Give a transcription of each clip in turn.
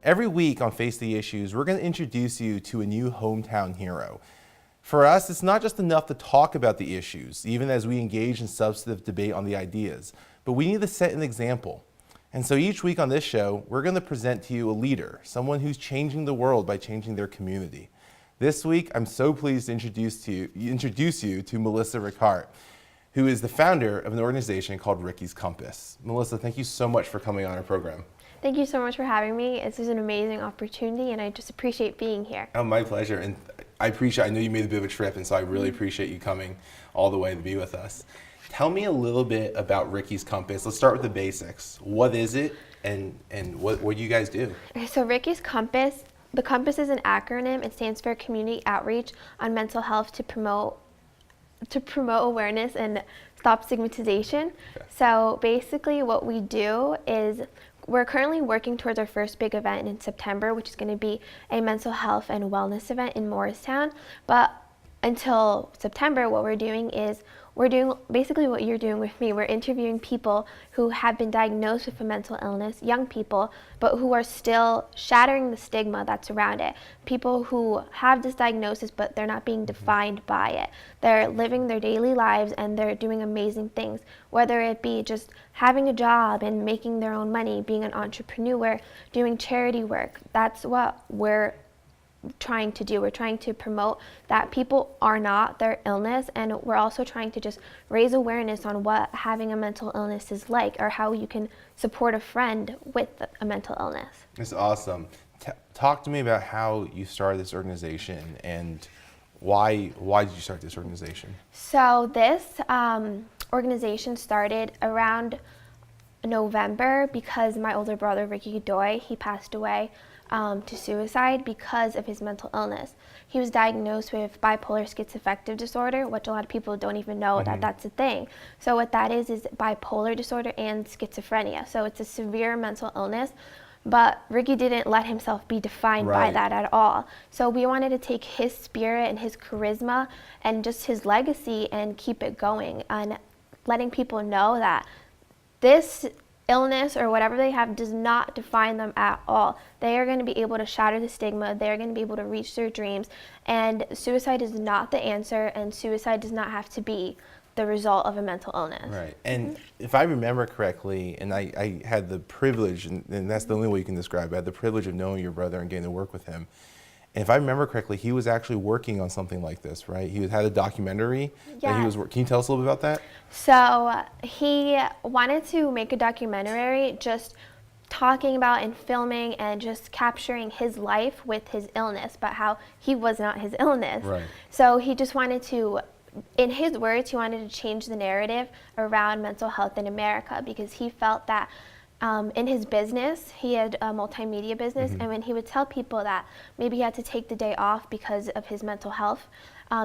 Every week on Face the Issues, we're going to introduce you to a new hometown hero. For us, it's not just enough to talk about the issues, even as we engage in substantive debate on the ideas, but we need to set an example. And so each week on this show, we're going to present to you a leader, someone who's changing the world by changing their community. This week, I'm so pleased to introduce you to Melissa Recarte, who is the founder of an organization called Ricky's Compass. Melissa, thank you so much for coming on our program. Thank you so much for having me. This is an amazing opportunity, and I just appreciate being here. Oh, my pleasure. And I know you made a bit of a trip, and so I really appreciate you coming all the way to be with us. Tell me a little bit about Ricky's Compass. Let's start with the basics. What is it, and what do you guys do? So Ricky's Compass, the Compass is an acronym. It stands for Community Outreach on Mental Health to promote awareness and stop stigmatization. Okay. So basically what we do is we're currently working towards our first big event in September, which is going to be a mental health and wellness event in Morristown. But until September, what we're doing is we're doing basically what you're doing with me. We're interviewing people who have been diagnosed with a mental illness, young people, but who are still shattering the stigma that's around it. People who have this diagnosis, but they're not being defined by it. They're living their daily lives and they're doing amazing things, whether it be just having a job and making their own money, being an entrepreneur, doing charity work. That's what we're trying to do. We're trying to promote that people are not their illness, and we're also trying to just raise awareness on what having a mental illness is like, or how you can support a friend with a mental illness. That's awesome. Talk to me about how you started this organization and why did you start this organization? So this organization started around November because my older brother, Ricky Godoy, he passed away to suicide because of his mental illness. He was diagnosed with bipolar schizoaffective disorder, which a lot of people don't even know that that's a thing. So what that is bipolar disorder and schizophrenia. So it's a severe mental illness, but Ricky didn't let himself be defined by that at all. So we wanted to take his spirit and his charisma and just his legacy and keep it going, and letting people know that this illness or whatever they have does not define them at all. They are going to be able to shatter the stigma. They're going to be able to reach their dreams. And suicide is not the answer, and suicide does not have to be the result of a mental illness. Right. And if I remember correctly, and I had the privilege, and that's the only way you can describe it, I had the privilege of knowing your brother and getting to work with him. And if I remember correctly, he was actually working on something like this, right? He had a documentary that he was working. Can you tell us a little bit about that? So he wanted to make a documentary just talking about and filming and just capturing his life with his illness, but how he was not his illness. Right. So he just wanted to, in his words, he wanted to change the narrative around mental health in America, because he felt that in his business, he had a multimedia business, and when he would tell people that maybe he had to take the day off because of his mental health,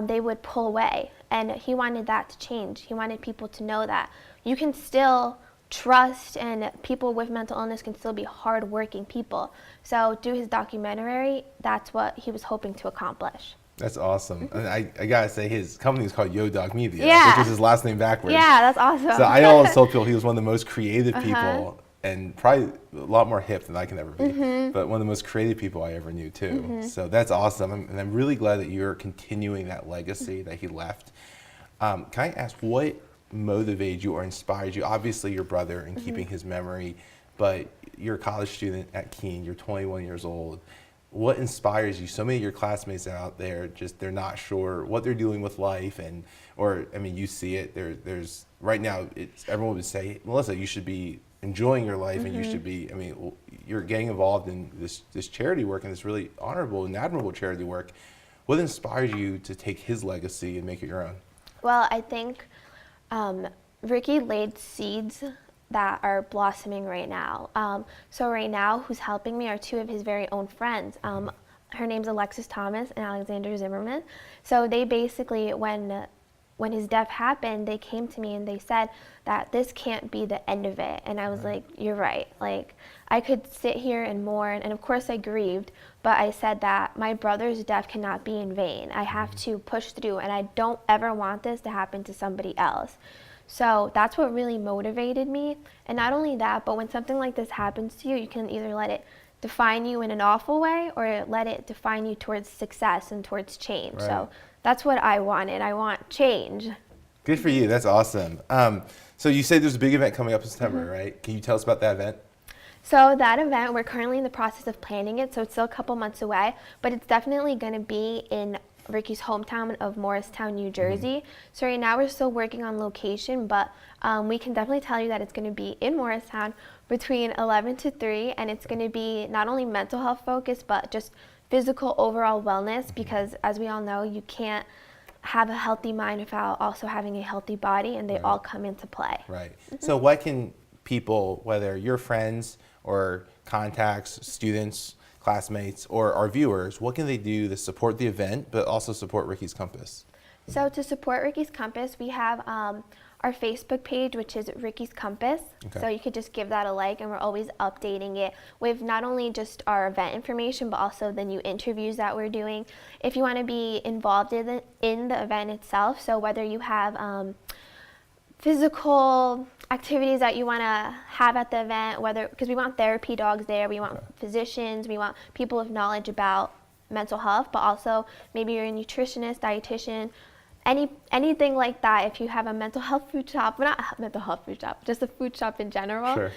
they would pull away. And he wanted that to change. He wanted people to know that you can still trust, and people with mental illness can still be hardworking people. So through his documentary, that's what he was hoping to accomplish. That's awesome. And I gotta say, his company is called Yo Dog Media, Yeah. which is his last name backwards. Yeah, that's awesome. So I always told people he was one of the most creative people, and probably a lot more hip than I can ever be, but one of the most creative people I ever knew too. So that's awesome, and I'm really glad that you're continuing that legacy that he left. Can I ask, what motivated you or inspired you? Obviously your brother and keeping his memory, but you're a college student at Keene, you're 21 years old. What inspires you? So many of your classmates are out there, just they're not sure what they're doing with life, you see it. There's right now, everyone would say, Melissa, you should be enjoying your life, and you should be, you're getting involved in this charity work, and this really honorable and admirable charity work. What inspires you to take his legacy and make it your own? Well, I think Ricky laid seeds that are blossoming right now. So right now, who's helping me are two of his very own friends. Her name's Alexis and Alexandra Zimmerman. So they basically, when his death happened, they came to me and they said that this can't be the end of it. And I was like, you're right. Like, I could sit here and mourn, and of course I grieved, but I said that my brother's death cannot be in vain. I have to push through, and I don't ever want this to happen to somebody else. So that's what really motivated me. And not only that, but when something like this happens to you, you can either let it define you in an awful way or let it define you towards success and towards change. Right. So that's what I wanted. I want change. Good for you. That's awesome. So you say there's a big event coming up in September, right? Can you tell us about that event? So that event, we're currently in the process of planning it, so it's still a couple months away, but it's definitely going to be in Ricky's hometown of Morristown, New Jersey. So right now we're still working on location, but we can definitely tell you that it's going to be in Morristown between 11 to 3, and it's going to be not only mental health focused, but just physical overall wellness, because as we all know, you can't have a healthy mind without also having a healthy body, and they all come into play. Right. So what can people, whether your friends or contacts, students, classmates, or our viewers, what can they do to support the event, but also support Ricky's Compass? So to support Ricky's Compass, we have our Facebook page, which is Ricky's Compass. Okay. So you could just give that a like, and we're always updating it with not only just our event information, but also the new interviews that we're doing. If you want to be involved in the event itself, so whether you have physical activities that you want to have at the event, whether, because we want therapy dogs there, we want physicians, we want people with knowledge about mental health, but also maybe you're a nutritionist, dietitian, anything like that. If you have a mental health food shop, well, not mental health food shop, just a food shop in general. Sure.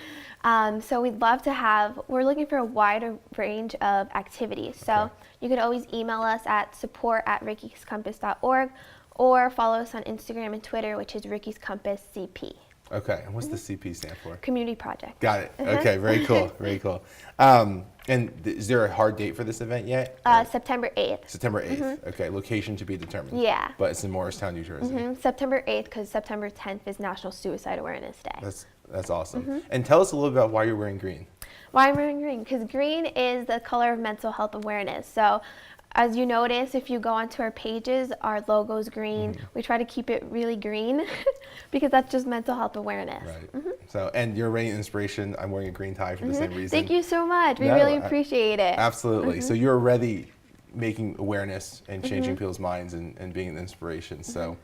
So we'd love to have, we're looking for a wider range of activities. So you could always email us at support@rickyscompass.org or follow us on Instagram and Twitter, which is Ricky's Compass CP. Okay, and what's the CP stand for? Community Project. Got it. Okay, very cool, very cool. And is there a hard date for this event yet? September 8th. September 8th. Okay, location to be determined. Yeah. But it's in Morristown, New Jersey. September 8th, because September 10th is National Suicide Awareness Day. That's awesome. And tell us a little about why you're wearing green. Why I'm wearing green? Because green is the color of mental health awareness. So as you notice, if you go onto our pages, our logo's green. We try to keep it really green because that's just mental health awareness. Right. So, and you're a radiant inspiration. I'm wearing a green tie for the same reason. Thank you so much. We really appreciate it. Absolutely. So you're already making awareness and changing people's minds and being an inspiration. So,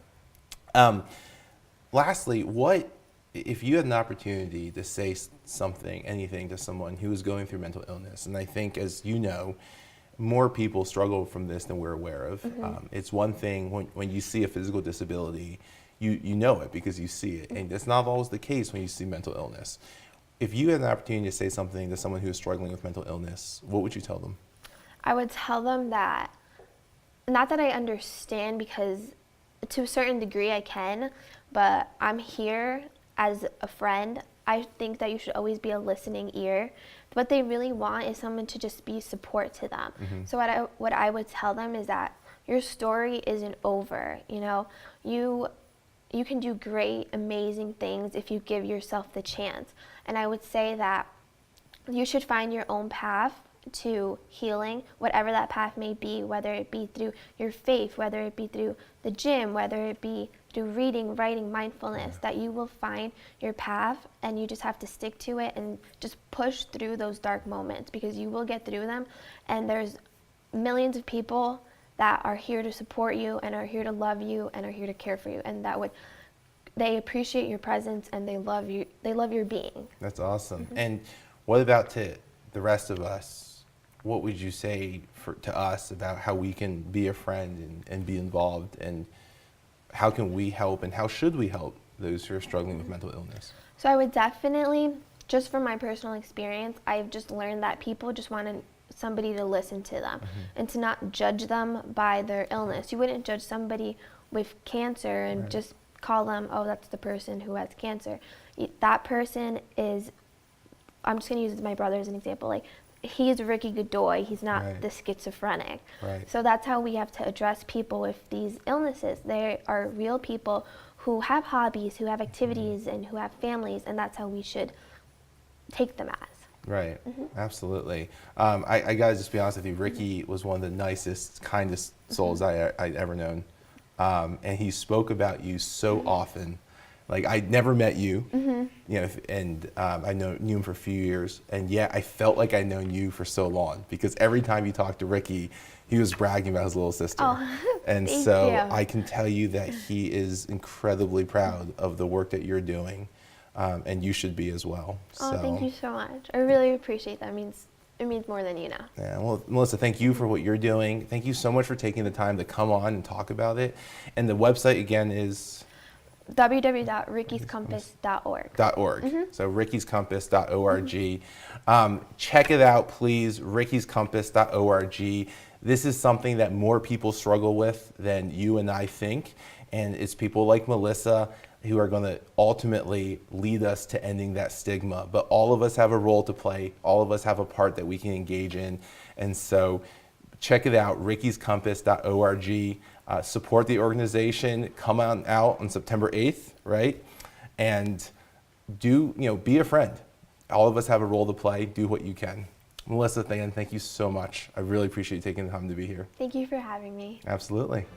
lastly, what if you had an opportunity to say something, anything to someone who is going through mental illness? And I think, as you know, more people struggle from this than we're aware of. It's one thing when you see a physical disability, you know it because you see it. And that's not always the case when you see mental illness. If you had an opportunity to say something to someone who is struggling with mental illness, what would you tell them? I would tell them that, not that I understand, because to a certain degree I can, but I'm here as a friend. I think that you should always be a listening ear. What they really want is someone to just be support to them. So what I would tell them is that your story isn't over. You know, you can do great, amazing things if you give yourself the chance. And I would say that you should find your own path to healing, whatever that path may be, whether it be through your faith, whether it be through the gym, whether it be through reading, writing, mindfulness, that you will find your path, and you just have to stick to it and just push through those dark moments, because you will get through them. And there's millions of people that are here to support you and are here to love you and are here to care for you, and they appreciate your presence and they love you. They love your being. That's awesome. And what about to the rest of us? What would you say to us about how we can be a friend and be involved, and how can we help and how should we help those who are struggling with mental illness? So I would definitely, just from my personal experience, I've just learned that people just want somebody to listen to them and to not judge them by their illness. You wouldn't judge somebody with cancer and just call them, oh, that's the person who has cancer. That person is, I'm just going to use my brother as an example, like, he's Ricky Godoy, he's not the schizophrenic. So that's how we have to address people with these illnesses. They are real people who have hobbies, who have activities, and who have families, and that's how we should take them as. Right, absolutely. I gotta just be honest with you, Ricky was one of the nicest, kindest souls I'd ever known. And he spoke about you so often. Like, I'd never met you, you know, and I knew him for a few years, and yet I felt like I'd known you for so long, because every time you talked to Ricky, he was bragging about his little sister. And so I can tell you that he is incredibly proud of the work that you're doing, and you should be as well. Oh, thank you so much. I really appreciate that. It means it means more than you know. Yeah, well, Melissa, thank you for what you're doing. Thank you so much for taking the time to come on and talk about it. And the website again is www.rickyscompass.org. So rickyscompass.org. Check it out, please. rickyscompass.org. This is something that more people struggle with than you and I think. And it's people like Melissa who are going to ultimately lead us to ending that stigma. But all of us have a role to play. All of us have a part that we can engage in. And so check it out, rickyscompass.org. Support the organization. Come on out on September 8th, right? And be a friend. All of us have a role to play. Do what you can. Melissa, thank you so much. I really appreciate you taking the time to be here. Thank you for having me. Absolutely.